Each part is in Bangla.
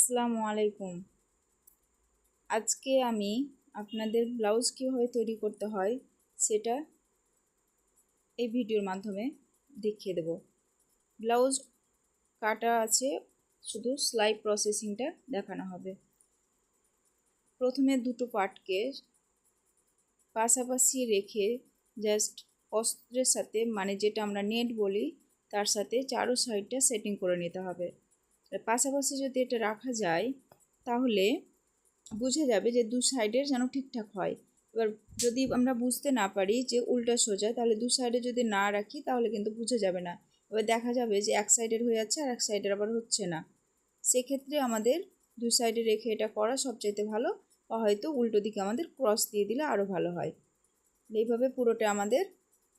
আসসালামু আলাইকুম। আজকে আমি আপনাদের ব্লাউজ কীভাবে তৈরি করতে হয় সেটা এই ভিডিওর মাধ্যমে দেখিয়ে দেব। ব্লাউজ কাটা আছে, শুধু সেলাই প্রসেসিংটা দেখানো হবে। প্রথমে দুটো পার্টকে পাশাপাশি রেখে জাস্ট অস্ত্রের সাথে, মানে যেটা আমরা নেট বলি, তার সাথে চারো সাইডটা সেটিং করে নিতে হবে। পাশাপাশি যদি এটা রাখা যায় তাহলে বুঝে যাবে যে দু সাইডের যেন ঠিকঠাক হয়। এবার যদি আমরা বুঝতে না পারি যে উল্টা সোজা, তাহলে দু সাইডে যদি না রাখি তাহলে কিন্তু বুঝে যাবে না। এবার দেখা যাবে যে এক সাইডের হয়ে যাচ্ছে আর এক সাইডের আবার হচ্ছে না। সেক্ষেত্রে আমাদের দু সাইডে রেখে এটা করা সবচাইতে ভালো, বা হয়তো উল্টো দিকে আমাদের ক্রস দিয়ে দিলে আরও ভালো হয়। এইভাবে পুরোটা আমাদের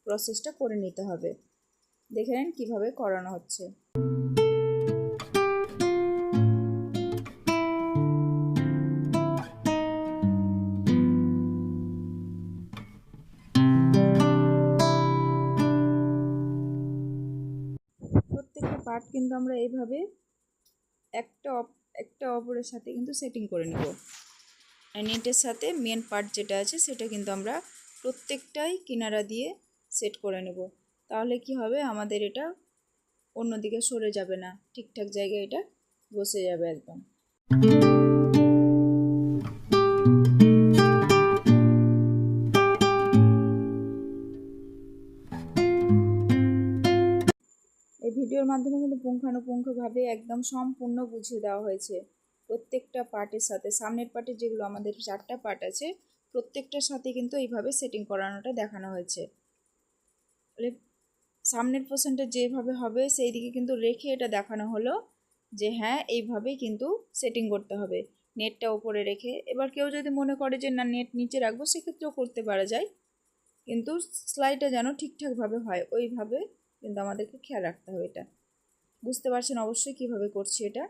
প্রসেসটা করে নিতে হবে। দেখে নেন কীভাবে করানো হচ্ছে। প্রত্যেকটা পার্ট কিন্তু আমরা এইভাবে একটা অপরের সাথে কিন্তু সেটিং করে নেব। নেটের সাথে মেন পার্ট যেটা আছে সেটা কিন্তু আমরা প্রত্যেকটাই কিনারা দিয়ে সেট করে নেব। তাহলে কি হবে, আমাদের এটা অন্যদিকে সরে যাবে না, ঠিকঠাক জায়গায় এটা বসে যাবে একদম। এই ভিডিওর মাধ্যমে কিন্তু পুঙ্খানুপুঙ্খভাবে একদম সম্পূর্ণ বুঝিয়ে দেওয়া হয়েছে। প্রত্যেকটা পার্টের সাথে, সামনের পার্টে যেগুলো আমাদের 4টা পার্ট আছে, প্রত্যেকটার সাথে কিন্তু এইভাবে সেটিং করানোটা দেখানো হয়েছে। সামনের পোর্শনটা যেভাবে হবে সেই দিকে কিন্তু রেখে এটা দেখানো হলো যে হ্যাঁ, এইভাবেই কিন্তু সেটিং করতে হবে, নেটটা উপরে রেখে। এবার কেউ যদি মনে করে যে না, নেট নিচে রাখবো, সেক্ষেত্রেও করতে পারা যায়, কিন্তু সেলাইটা যেন ঠিকঠাকভাবে হয় ওইভাবে কিন্তু আমাদেরকে খেয়াল রাখতে হবে। এটা বুঝতে পারছেন অবশ্যই কিভাবে করছি এটা।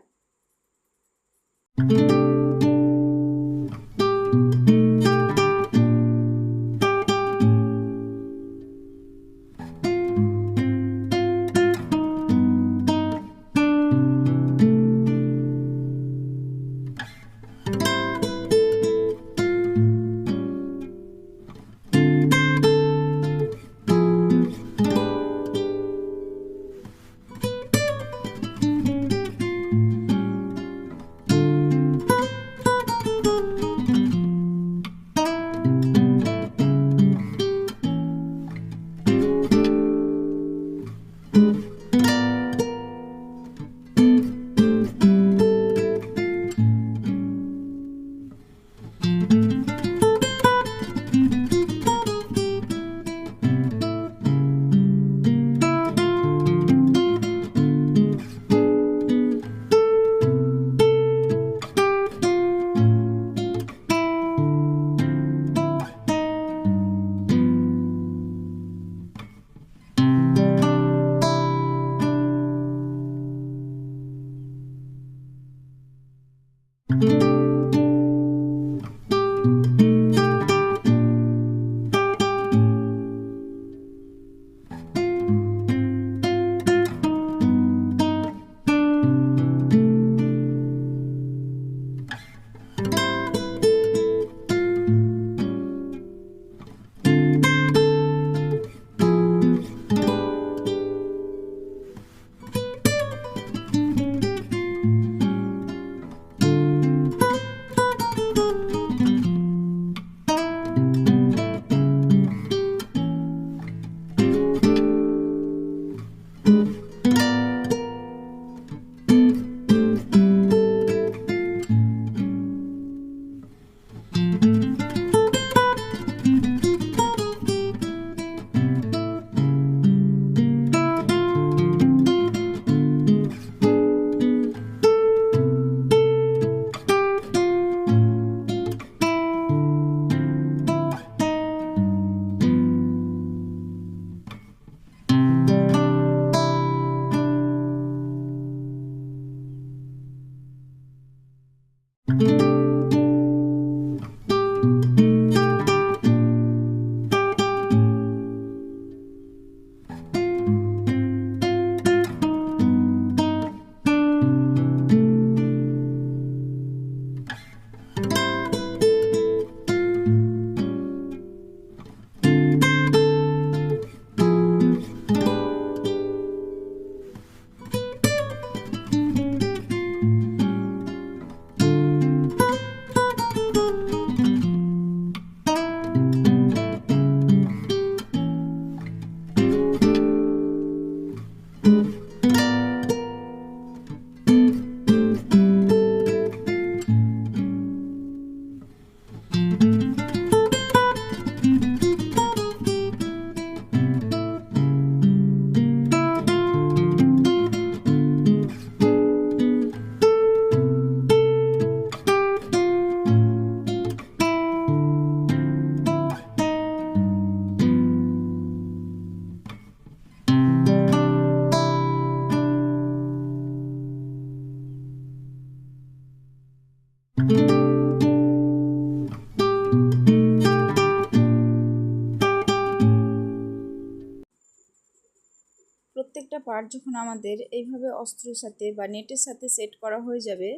পার্ট যখন আমাদের এইভাবে অস্ত্রের সাথে বা নেটের সাথে সেট করা হয়ে যাবে,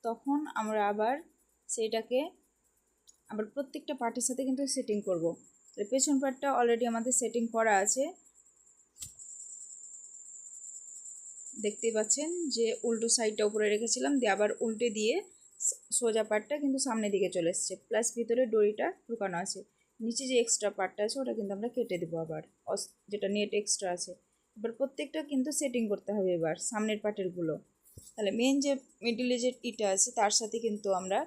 তখন আমরা আবার সেইটাকে আবার প্রত্যেকটা পার্টের সাথে কিন্তু সেটিং করব। পেছন পার্টটা অলরেডি আমাদের সেটিং করা আছে, দেখতেই পাচ্ছেন যে উল্টো সাইডটা উপরে রেখেছিলাম, দিয়ে আবার উল্টে দিয়ে সোজা পার্টটা কিন্তু সামনের দিকে চলে এসছে, প্লাস ভিতরে দড়িটা ঢুকানো আছে। নিচে যে এক্সট্রা পার্টটা আছে ওটা কিন্তু আমরা কেটে দেবো আবার, যেটা নেট এক্সট্রা আছে। এবার প্রত্যেকটা কিন্তু সেটিং করতে হবে এবার সামনের পার্টেরগুলো। তাহলে মেন যে মিডিলে যে ইটা আছে তার সাথে কিন্তু আমরা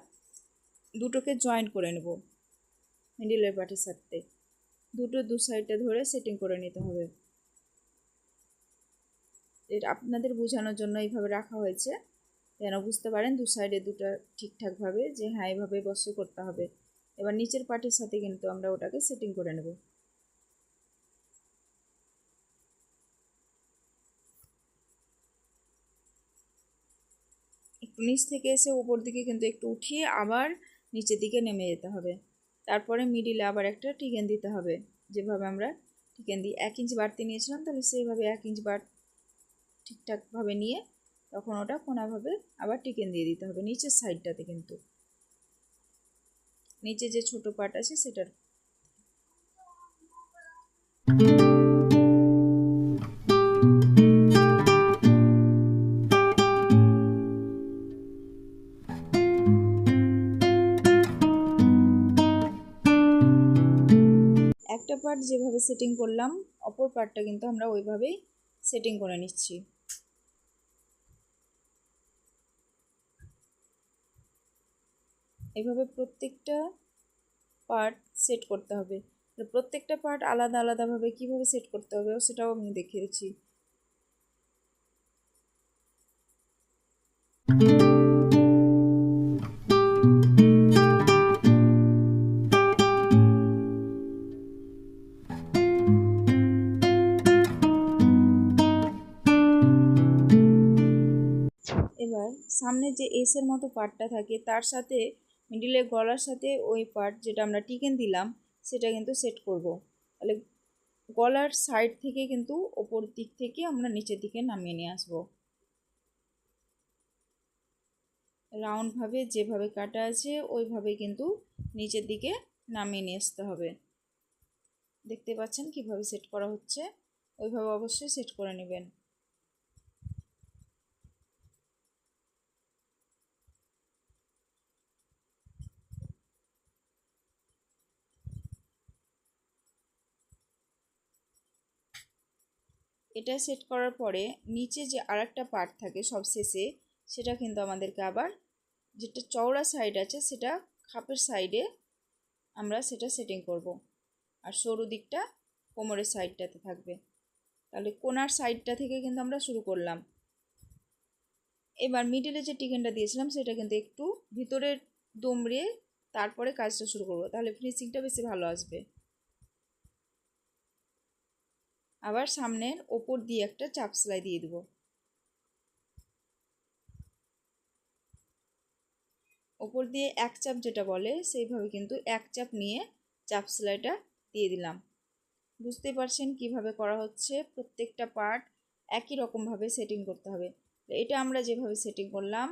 দুটোকে জয়েন করে নেব, মিডিলের পার্টের সাথে দু সাইডটা ধরে সেটিং করে নিতে হবে। এটা আপনাদের বোঝানোর জন্য এইভাবে রাখা হয়েছে, যেন বুঝতে পারেন দু সাইডে দুটো ঠিকঠাকভাবে যে হ্যাঁ এইভাবে বসে করতে হবে। এবার নিচের পার্টের সাথে কিন্তু আমরা ওটাকে সেটিং করে নেব। একটু নিচ থেকে এসে উপর দিকে কিন্তু একটু উঠিয়ে আবার নিচের দিকে নেমে যেতে হবে। তারপরে মিডিলে আবার একটা টিকেন দিতে হবে, যেভাবে আমরা টিকেন দিই 1 ইঞ্চি বাড়তি নিয়েছিলাম, তাহলে সেইভাবে 1 ইঞ্চি ঠিকঠাকভাবে নিয়ে তখন ওটা কোনাভাবে আবার টিকেন দিয়ে দিতে হবে নিচের সাইডটাতে, কিন্তু নিচে যে ছোট পার্ট আছে সেটার। একটা পার্ট যেভাবে সেটিং করলাম, অপর পার্টটা কিন্তু আমরা ওইভাবেই সেটিং করে নিচ্ছি। এইভাবে প্রত্যেকটা পার্ট সেট করতে হবে। প্রত্যেকটা পার্ট আলাদা আলাদাভাবে কীভাবে সেট করতে হবে সেটাও আমি দেখিয়েছি। এবার সামনে যে এসের মতো পার্টটা থাকে তার সাথে মিডিলে গলার সাথে ওই পার্ট যেটা আমরা টিকেন দিলাম সেটা কিন্তু সেট করব। তাহলে গলার সাইড থেকে কিন্তু ওপর দিক থেকে আমরা নিচের দিকে নামিয়ে নিয়ে আসবো। রাউন্ডভাবে যেভাবে কাটা আছে ওইভাবে কিন্তু নিচের দিকে নামিয়ে নিয়ে আসতে হবে। দেখতে পাচ্ছেন কিভাবে সেট করা হচ্ছে, ওইভাবে অবশ্যই সেট করে নেবেন। এটা সেট করার পরে নিচে যে আরেকটা পার্ট থাকে সব শেষে, সেটা কিন্তু আমাদেরকে আবার যেটা চওড়া সাইড আছে সেটা খাপের সাইডে আমরা সেটা সেটিং করব, আর সরু দিকটা কোমরের সাইডটাতে থাকবে। তাহলে কোনার সাইডটা থেকে কিন্তু আমরা শুরু করলাম। এবার মিডিলে যে টিকেনটা দিয়েছিলাম সেটা কিন্তু একটু ভিতরে দুমড়িয়ে তারপরে কাজটা শুরু করব, তাহলে ফিনিশিংটা বেশি ভালো আসবে। আবার সামনের ওপর দিয়ে একটা চাপ সেলাই দিয়ে দেব। ওপর দিয়ে এক চাপ যেটা বলে সেইভাবে কিন্তু এক চাপ নিয়ে চাপ সেলাইটা দিয়ে দিলাম। বুঝতে পারছেন কিভাবে করা হচ্ছে, প্রত্যেকটা পার্ট একই রকমভাবে সেটিং করতে হবে। এটা আমরা যেভাবে সেটিং করলাম,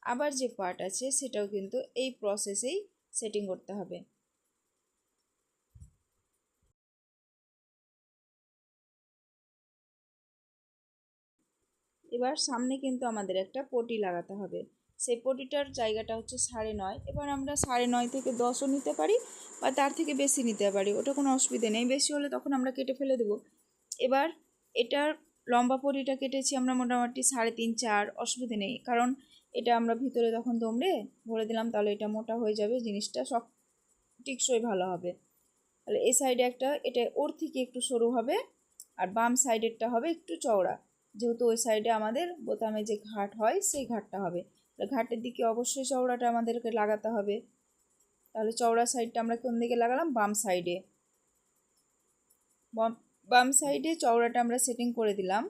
আবার যে পার্ট আছে সেটাও কিন্তু এই প্রসেসেই সেটিং করতে হবে। এবার সামনে কিন্তু আমাদের একটা পটি লাগাতে হবে, সেই পটিটার জায়গাটা হচ্ছে 9.5। এবার আমরা 9.5 থেকে 10ও নিতে পারি বা তার থেকে বেশি নিতে পারি, ওটা কোনো অসুবিধা নেই। বেশি হলে তখন আমরা কেটে ফেলে দেবো। এবার এটার লম্বা পটিটা কেটেছি আমরা মোটামুটি 3.5 4, অসুবিধা নেই, কারণ এটা আমরা ভিতরে তখন দমড়ে ভরে দিলাম, তাহলে এটা মোটা হয়ে যাবে, জিনিসটা সব টিকসই ভালো হবে। তাহলে এই সাইডে একটা, এটা ওর থেকে একটু সরু হবে, আর বাম সাইডেরটা হবে একটু চওড়া, যেহেতু ওই সাইডে আমাদের বোতামে যে ঘাট হয় সেই ঘাটটা হবে। ঘাটের দিকে অবশ্যই চওড়াটা আমাদেরকে লাগাতে হবে। তাহলে চওড়া সাইডটা আমরা কোন দিকে লাগালাম, বাম সাইডে। বাম সাইডে চওড়াটা আমরা সেটিং করে দিলাম।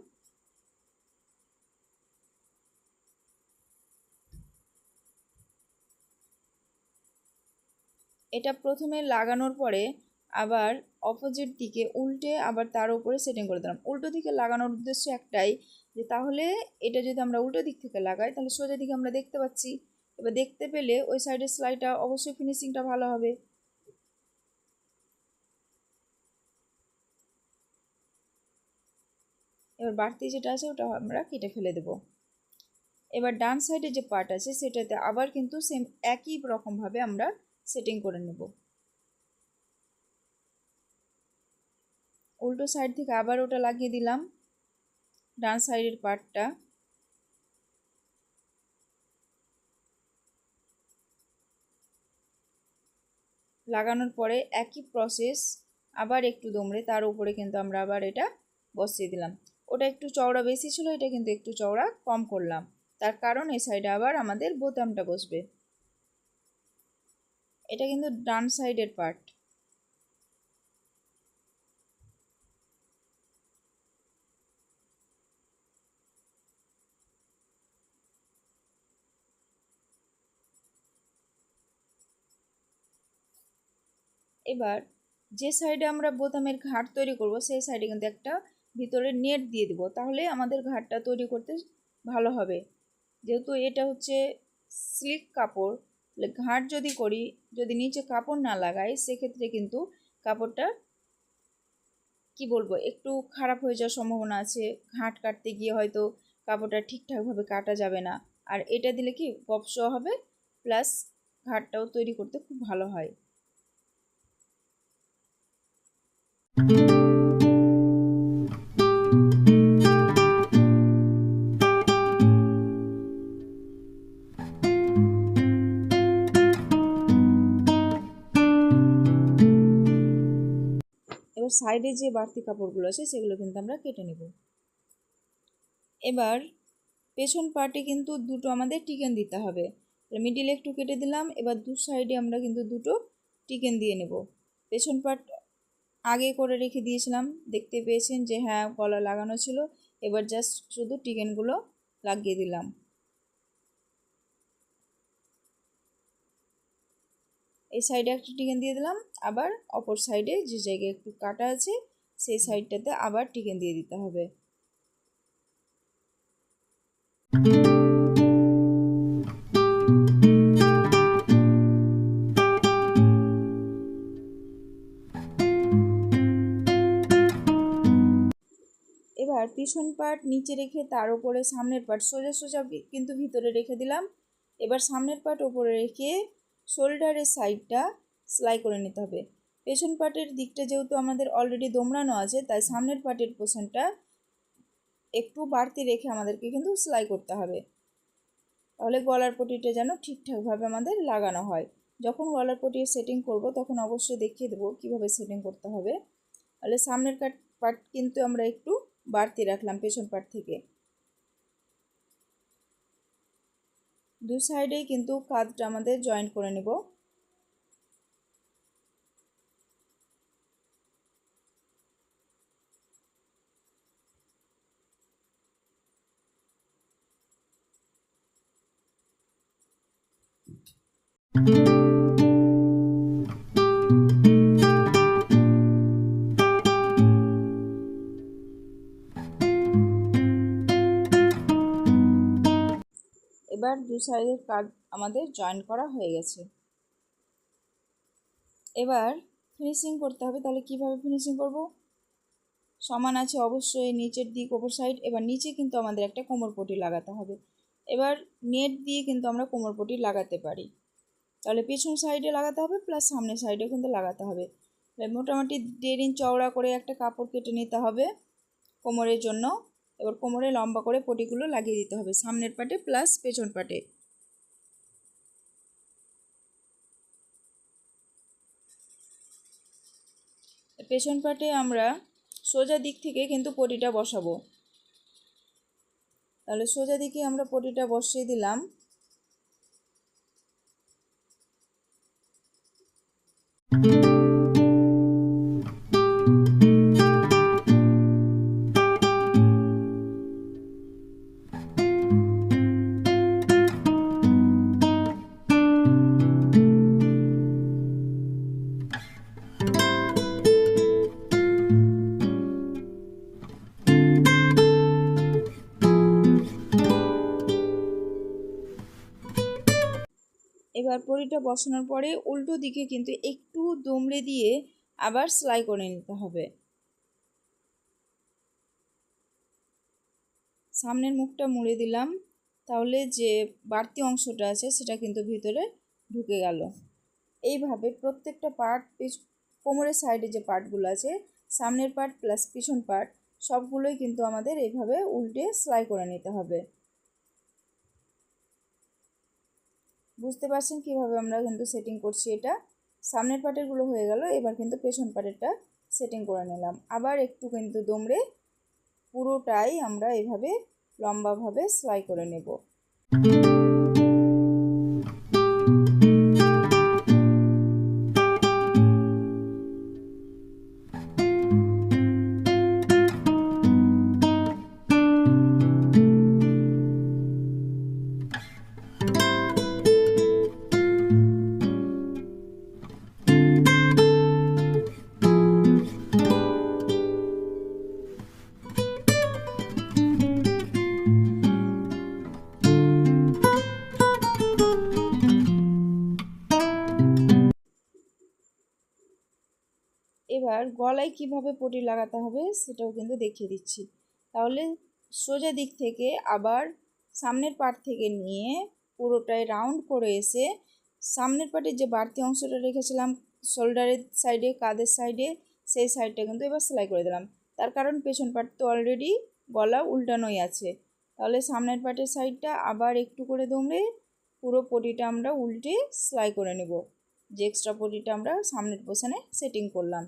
এটা প্রথমে লাগানোর পরে আবার অপোজিট দিকে উল্টে আবার তার উপরে সেটিং করে দিলাম। উল্টো দিকে লাগানোর উদ্দেশ্য একটাই, যে তাহলে এটা যদি আমরা উল্টো দিক থেকে লাগাই তাহলে সোজা দিকে আমরা দেখতে পাচ্ছি। এবার দেখতে পেলে ওই সাইডের সেলাইটা অবশ্যই ফিনিশিংটা ভালো হবে। এবার বাড়তি যেটা আছে ওটা আমরা কেটে ফেলে দেব। এবার ডান সাইডে যে পার্ট আছে সেটাতে আবার কিন্তু সেম একই রকমভাবে আমরা সেটিং করে নেব। উল্টো সাইড থেকে আবার ওটা লাগিয়ে দিলাম ডান সাইডের পার্টটা। লাগানোর পরে একই প্রসেস আবার একটু দমড়ে তার উপরে কিন্তু আমরা আবার এটা বসিয়ে দিলাম। ওটা একটু চওড়া বেশি ছিল, এটা কিন্তু একটু চওড়া কম করলাম, তার কারণ এই সাইডে আবার আমাদের বোতামটা বসবে। এটা কিন্তু ডান সাইডের পার্ট। এবার যে সাইডে আমরা বোতামের ঘাট তৈরি করব সেই সাইডে কিন্তু একটা ভিতরে নেট দিয়ে দেবো, তাহলে আমাদের ঘাটটা তৈরি করতে ভালো হবে। যেহেতু এটা হচ্ছে সিল্ক কাপড়, ঘাট যদি করি, যদি নিচে কাপড় না লাগাই সেক্ষেত্রে কিন্তু কাপড়টা কি বলবো একটু খারাপ হয়ে যাওয়ার সম্ভাবনা আছে। ঘাট কাটতে গিয়ে হয়তো কাপড়টা ঠিকঠাকভাবে কাটা যাবে না। আর এটা দিলে কি গপস হবে, প্লাস ঘাটটাও তৈরি করতে খুব ভালো হয়। এবার সাইডে যে বাড়তি কাপড়গুলো আছে সেগুলো কিন্তু আমরা কেটে নেব। এবার পেছন পার্টে কিন্তু দুটো আমাদের টিকেন দিতে হবে। মিডিলে একটু কেটে দিলাম, এবার দু সাইডে আমরা কিন্তু দুটো টিকেন দিয়ে নেব। পেছন পার্ট আগে করে রেখে দিয়েছিলাম, দেখতে পেয়েছেন যে হ্যাঁ গলা লাগানো ছিল। এবার জাস্ট শুধু টিকেনগুলো লাগিয়ে দিলাম। এই সাইডে একটা টিকেন দিয়ে দিলাম, আবার অপর সাইডে যে জায়গায় একটু কাটা আছে সেই সাইডটাতে আবার টিকেন দিয়ে দিতে হবে। এবার পিছন পার্ট নিচে রেখে তার উপরে সামনের পার্ট সোজা সোজা কিন্তু ভিতরে রেখে দিলাম। এবার সামনের পার্ট উপরে রেখে শোল্ডারের সাইডটা সেলাই করে নিতে হবে। পেছন পার্টের দিকটা যেহেতু আমাদের অলরেডি দোমড়ানো আছে, তাই সামনের পার্টের পোর্শনটা একটু বাড়তি রেখে আমাদেরকে কিন্তু সেলাই করতে হবে, তাহলে গলার পটিটা যেন ঠিকঠাকভাবে আমাদের লাগানো হয়। যখন গলার পটি সেটিং করব তখন অবশ্যই দেখিয়ে দেবো কীভাবে সেটিং করতে হবে। তাহলে সামনের পার্ট কিন্তু আমরা একটু বাড়তি রাখলাম পেছন পার্ট থেকে। দু সাইডেই কিন্তু কাঁধটা আমাদের জয়েন্ট করে নেব। এবার দু সাইডের কাঁধ আমাদের জয়েন করা হয়ে গেছে। এবার ফিনিশিং করতে হবে। তাহলে কিভাবে ফিনিশিং করব? সমান আছে অবশ্যই নিচের দিক ওপর সাইড। এবার নিচে কিন্তু আমাদের একটা কোমর পটি লাগাতে হবে। এবার নেট দিয়ে কিন্তু আমরা কোমর পটি লাগাতে পারি, তাহলে পেছন সাইডে লাগাতে হবে প্লাস সামনের সাইডেও কিন্তু লাগাতে হবে। মোটামুটি 1.5 ইঞ্চ চওড়া করে একটা কাপড় কেটে নিতে হবে কোমরের জন্য। এবার কোমরে লম্বা করে পটিগুলো লাগিয়ে দিতে হবে সামনের পাটে প্লাস পেছন পাটে। পেছন পাটে আমরা সোজা দিক থেকে কিন্তু পটিটা বসাবো। তাহলে সোজা দিকে আমরা পটিটা বসিয়ে দিলাম। এবার পটিটা বসানোর পরে উল্টো দিকে কিন্তু একটু দুমড়ে দিয়ে আবার সেলাই করে নিতে হবে। সামনের মুখটা মুড়ে দিলাম, তাহলে যে বাড়তি অংশটা আছে সেটা কিন্তু ভিতরে ঢুকে গেল। এইভাবে প্রত্যেকটা পার্ট, কোমরের সাইডে যে পার্টগুলো আছে, সামনের পার্ট প্লাস পিছন পার্ট সবগুলোই কিন্তু আমাদের এইভাবে উল্টে সেলাই করে নিতে হবে। বুঝতে পারছেন কিভাবে আমরা কিন্তু সেটিং করছি। এটা সামনের পার্টেরগুলো হয়ে গেল, এবার কিন্তু পেছন পার্টেরটা সেটিং করে নিলাম। আবার একটু কিন্তু দুমড়ে পুরোটাই আমরা এইভাবে লম্বাভাবে সেলাই করে নেব। এবার গলায় কিভাবে পটি লাগাতে হবে সেটাও কিন্তু দেখিয়ে দিচ্ছি। তাহলে সোজা দিক থেকে আবার সামনের পার্ট থেকে নিয়ে পুরোটাই রাউন্ড করে এসে সামনের পার্টের যে বাড়তি অংশটা রেখেছিলাম শোল্ডারের সাইডে, কাঁধের সাইডে, সেই সাইডটা কিন্তু এবার সেলাই করে দিলাম। তার কারণ পেছন পার্ট তো অলরেডি গলা উল্টানোই আছে। তাহলে সামনের পার্টের সাইডটা আবার একটু করে দুমড়ে পুরো পটিটা আমরা উল্টে সেলাই করে নেব। যে এক্সট্রা পটিটা আমরা সামনের পোর্শনে সেটিং করলাম।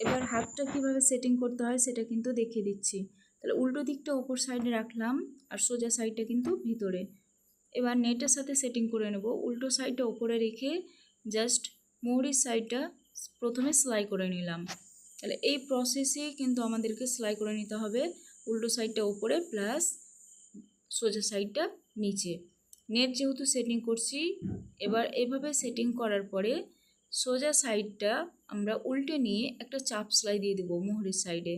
এবার হাতটা কিভাবে সেটিং করতে হয় সেটা কিন্তু দেখিয়ে দিচ্ছি। তাহলে উল্টো দিকটা উপর সাইডে রাখলাম আর সোজা সাইডটা কিন্তু ভিতরে। এবার নেটের সাথে সেটিং করে নেব। উল্টো সাইডটা উপরে রেখে জাস্ট মোহরির সাইডটা প্রথমে সেলাই করে নিলাম। তাহলে এই প্রসেসেই কিন্তু আমাদেরকে সেলাই করে নিতে হবে। উল্টো সাইডটা উপরে প্লাস সোজা সাইডটা নিচে। নেট যেহেতু সেটিং করছি, এবার এইভাবে সেটিং করার পরে সোজা সাইডটা আমরা উল্টে নিয়ে একটা চাপ সেলাই দিয়ে দেব মোহরের সাইডে।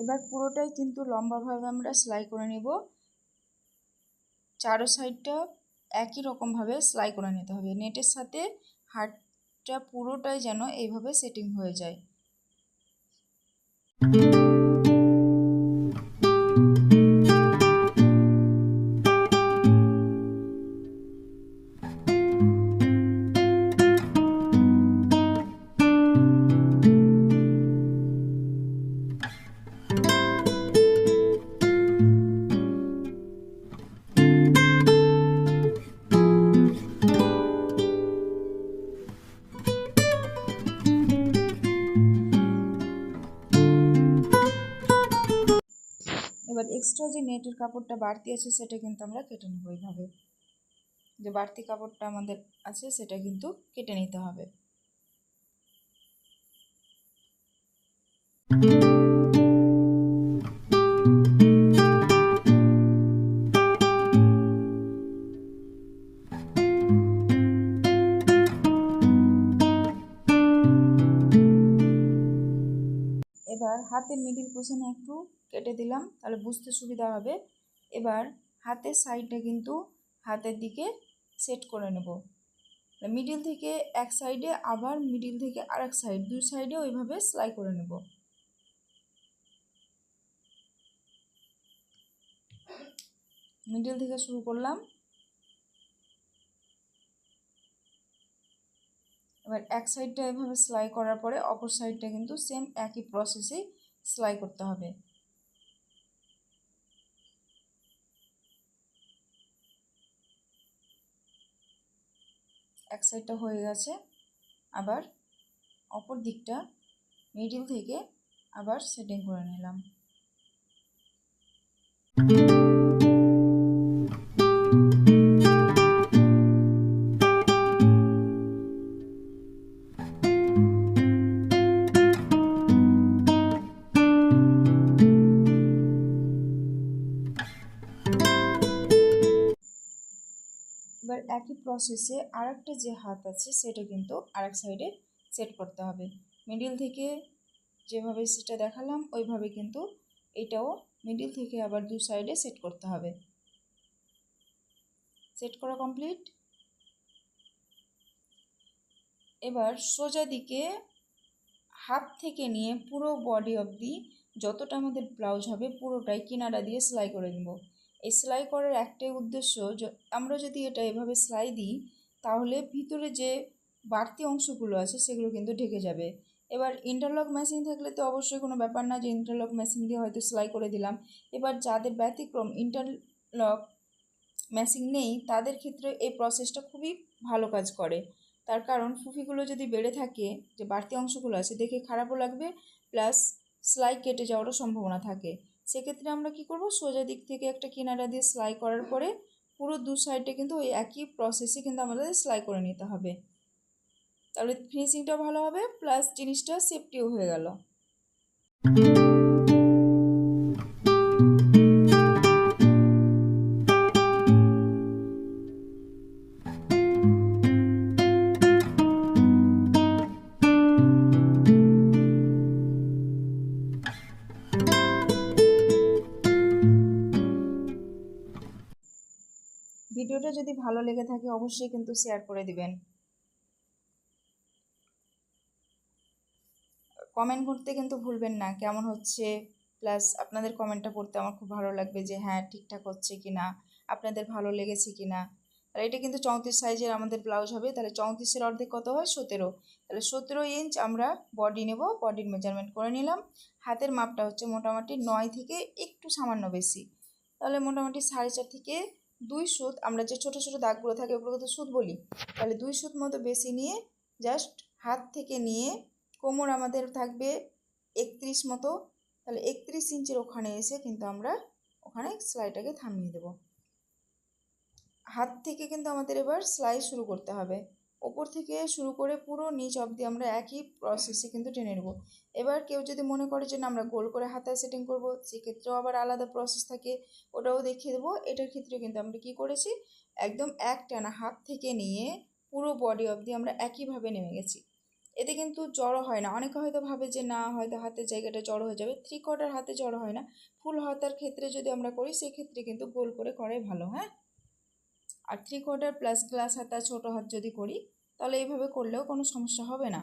এবার পুরোটাই কিন্তু লম্বাভাবে আমরা সেলাই করে নেব। চারো সাইডটা একই রকমভাবে সেলাই করে নিতে হবে। নেটের সাথে হাতটা পুরোটাই যেন এইভাবে সেটিং হয়ে যায়। এবার এক্সট্রা যে নেটের কাপড়টা বাড়তি আছে সেটা কিন্তু আমরা কেটে নেব। এইভাবে যে বাড়তি কাপড়টা আমাদের আছে সেটা কিন্তু কেটে নিতে হবে। এবার হাতের মিডিল পোর্শনে একটু কেটে দিলাম, তাহলে বুঝতে সুবিধা হবে। এবার হাতের সাইডটা কিন্তু হাতের দিকে সেট করে নেব। মিডিল থেকে এক সাইডে, আবার মিডিল থেকে আরেক সাইড, দুই সাইডে ওইভাবে সেলাই করে নেব। মিডিল থেকে শুরু করলাম। এবার এক সাইডটা এভাবে সেলাই করার পরে অপর সাইডটা কিন্তু সেম একই প্রসেসেই সেলাই করতে হবে। এক সাইডটা হয়ে গেছে, আবার অপর দিকটা মিডিল থেকে আবার সেটিং করে নিলাম। এবার একই প্রসেসে আরেকটা যে হাত আছে সেটা কিন্তু আরেক সাইডে সেট করতে হবে। মিডিল থেকে যেভাবে সেটা দেখালাম ওইভাবে কিন্তু এটাও মিডিল থেকে আবার দু সাইডে সেট করতে হবে। সেট করা কমপ্লিট। এবার সোজা দিকে হাত থেকে নিয়ে পুরো বডি অবধি যতটা আমাদের ব্লাউজ হবে পুরোটাই কিনারা দিয়ে সেলাই করে নেব। এই সেলাই করার একটাই উদ্দেশ্য, আমরা যদি এটা এভাবে সেলাই দিই তাহলে ভিতরে যে বাড়তি অংশগুলো আছে সেগুলো কিন্তু ঢেকে যাবে। এবার ইন্টারলক মেশিন থাকলে তো অবশ্যই কোনো ব্যাপার না যে ইন্টারলক মেশিন দিয়ে হয়তো সেলাই করে দিলাম। এবার যাদের ব্যতিক্রম ইন্টারলক মেশিন নেই তাদের ক্ষেত্রে এই প্রসেসটা খুবই ভালো কাজ করে। তার কারণ ফুফিগুলো যদি বেড়ে থাকে, যে বাড়তি অংশগুলো আছে দেখে খারাপও লাগবে, প্লাস সেলাই কেটে যাওয়ারও সম্ভাবনা থাকে। সেক্ষেত্রে আমরা কি করব, সোজা দিক থেকে একটা কিনারা দিয়ে সেলাই করার পরে পুরো দু সাইডে কিন্তু ওই একই প্রসেসে কিন্তু আমাদের সেলাই করে নিতে হবে। তাহলে ফিনিশিংটাও ভালো হবে, প্লাস জিনিসটা সেফটিও হয়ে গেল। ভিডিওটা যদি ভালো লেগে থাকে অবশ্যই কিন্তু শেয়ার করে দিবেন। কমেন্ট করতে কিন্তু ভুলবেন না কেমন হচ্ছে, প্লাস আপনাদের কমেন্টটা পড়তে আমার খুব ভালো লাগবে যে হ্যাঁ ঠিকঠাক হচ্ছে কি না, আপনাদের ভালো লেগেছে কি না। আর এটা কিন্তু 34 সাইজের আমাদের ব্লাউজ হবে, তাহলে 34-এর অর্ধেক কত হয় 17, তাহলে 17 ইঞ্চ আমরা বডি নেব। বডির মেজারমেন্ট করে নিলাম। হাতের মাপটা হচ্ছে মোটামুটি 9 থেকে একটু সামান্য বেশি, তাহলে মোটামুটি 4.5 থেকে 2 সুত, আমরা যে ছোটো ছোটো দাগগুলো থাকে ওগুলোকে তো সুত বলি, তাহলে 2 সুত মতো বেশি নিয়ে জাস্ট হাত থেকে নিয়ে কোমর আমাদের থাকবে 31 মতো, তাহলে 31 ইঞ্চের ওখানে এসে কিন্তু আমরা ওখানে সেলাইটাকে থামিয়ে দেব। হাত থেকে কিন্তু আমাদের এবার সেলাই শুরু করতে হবে। ওপর থেকে শুরু করে পুরো নিচ অবধি আমরা একই প্রসেসে কিন্তু টেনে নেব। এবার কেউ যদি মনে করে যে না আমরা গোল করে হাতা সেটিং করব, সেক্ষেত্রেও আবার আলাদা প্রসেস থাকে, ওটাও দেখিয়ে দেবো। এটার ক্ষেত্রে কিন্তু আমরা কি করেছি, একদম এক টানা হাত থেকে নিয়ে পুরো বডি অবধি আমরা একইভাবে নেমে গেছি। এতে কিন্তু জড়ো হয় না। অনেকে হয়তো ভাবে যে না হয়তো হাতের জায়গাটা জড়ো হয়ে যাবে, 3/4 হাতে জড়ো হয় না। ফুল হাতার ক্ষেত্রে যদি আমরা করি সেক্ষেত্রে কিন্তু গোল করে করাই ভালো। হ্যাঁ, আর 3/4 প্লাস গ্লাস হাতা ছোটো হাত যদি করি তাহলে এইভাবে করলেও কোনো সমস্যা হবে না।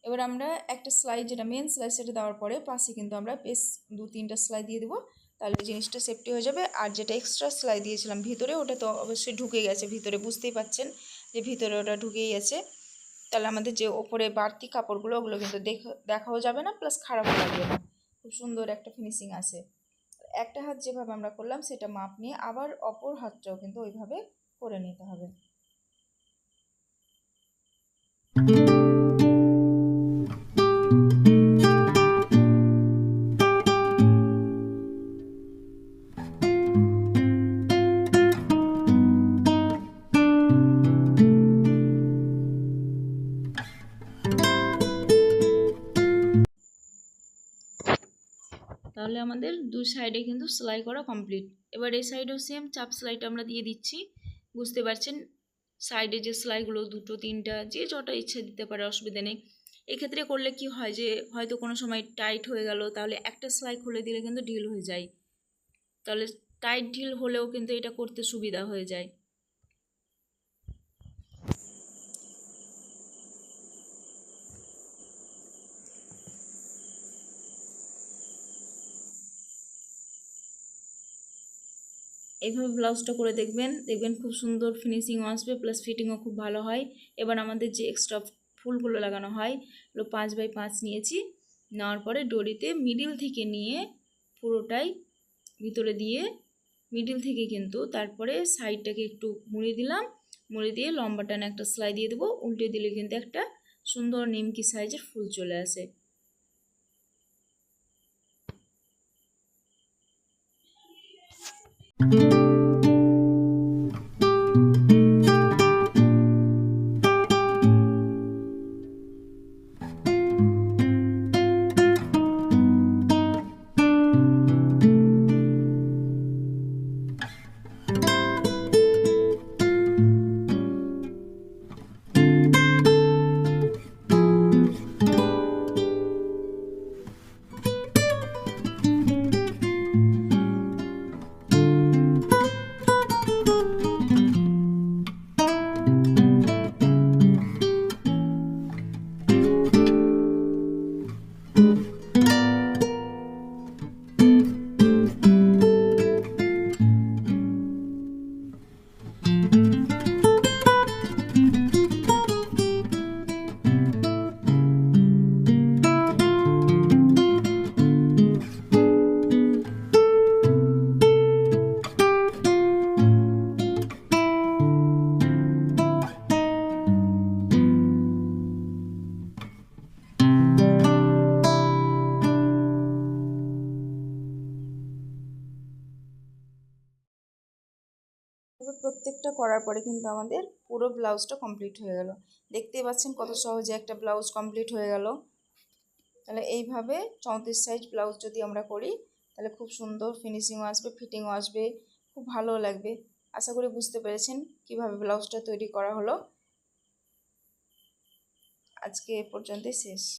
এবার আমরা একটা সেলাই, যেটা মেন সেলাই, সেটা দেওয়ার পরে পাশে কিন্তু আমরা বেশ 2-3টা সেলাই দিয়ে দেবো, তাহলে জিনিসটা সেফটি হয়ে যাবে। আর যেটা এক্সট্রা সেলাই দিয়েছিলাম ভিতরে, ওটা তো অবশ্যই ঢুকে গেছে ভিতরে, বুঝতেই পাচ্ছেন যে ভিতরে ওটা ঢুকেই গেছে। তাহলে আমাদের যে ওপরে বাড়তি কাপড়গুলো ওগুলো কিন্তু দেখাও যাবে না, প্লাস খারাপও লাগবে না, খুব সুন্দর একটা ফিনিশিং আসে। একটা হাত যেভাবে আমরা করলাম সেটা মাপ নিয়ে আবার অপর হাতটাও কিন্তু ওইভাবে করে নিতে হবে। তাহলে আমাদের দুই সাইডে কিন্তু সেলাই করা কমপ্লিট। এবার এই সাইডেও সেম চাপ সেলাইটা আমরা দিয়ে দিচ্ছি। বুঝতে পারছেন সাইডে যে সেলাইগুলো দুটো তিনটা যে যটা ইচ্ছা দিতে পারে, অসুবিধা নেই। এক্ষেত্রে করলে কি হয় যে হয়তো কোনো সময় টাইট হয়ে গেল, তাহলে একটা সেলাই খুলে দিলে কিন্তু ঢিল হয়ে যায়, তাহলে টাইট ঢিল হলেও কিন্তু এটা করতে সুবিধা হয়ে যায়। এইভাবে ব্লাউজটা করে দেখবেন খুব সুন্দর ফিনিশিংও আসবে, প্লাস ফিটিংও খুব ভালো হয়। এবার আমাদের যে এক্সট্রা ফুলগুলো লাগানো হয়, 5x5 নিয়েছি, নেওয়ার পরে ডরিতে মিডিল থেকে নিয়ে পুরোটাই ভিতরে দিয়ে মিডিল থেকে কিন্তু তারপরে সাইডটাকে একটু মুড়ে দিলাম, মুড়ে দিয়ে লম্বা টানে একটা সেলাই দিয়ে দেবো। উল্টে দিলে কিন্তু একটা সুন্দর নিমকি সাইজের ফুল চলে আসে। এবার প্রত্যেকটা করার পরে কিন্তু আমাদের পুরো ব্লাউজটা কমপ্লিট হয়ে গেল। দেখতেই পাচ্ছেন কত সহজে একটা ব্লাউজ কমপ্লিট হয়ে গেল। তাহলে এইভাবে 34 সাইজ ব্লাউজ যদি আমরা করি তাহলে খুব সুন্দর ফিনিশিংও আসবে, ফিটিংও আসবে, খুব ভালো লাগবে। আশা করি বুঝতে পেরেছেন কিভাবে ব্লাউজটা তৈরি করা হলো। আজকে এ পর্যন্তই শেষ।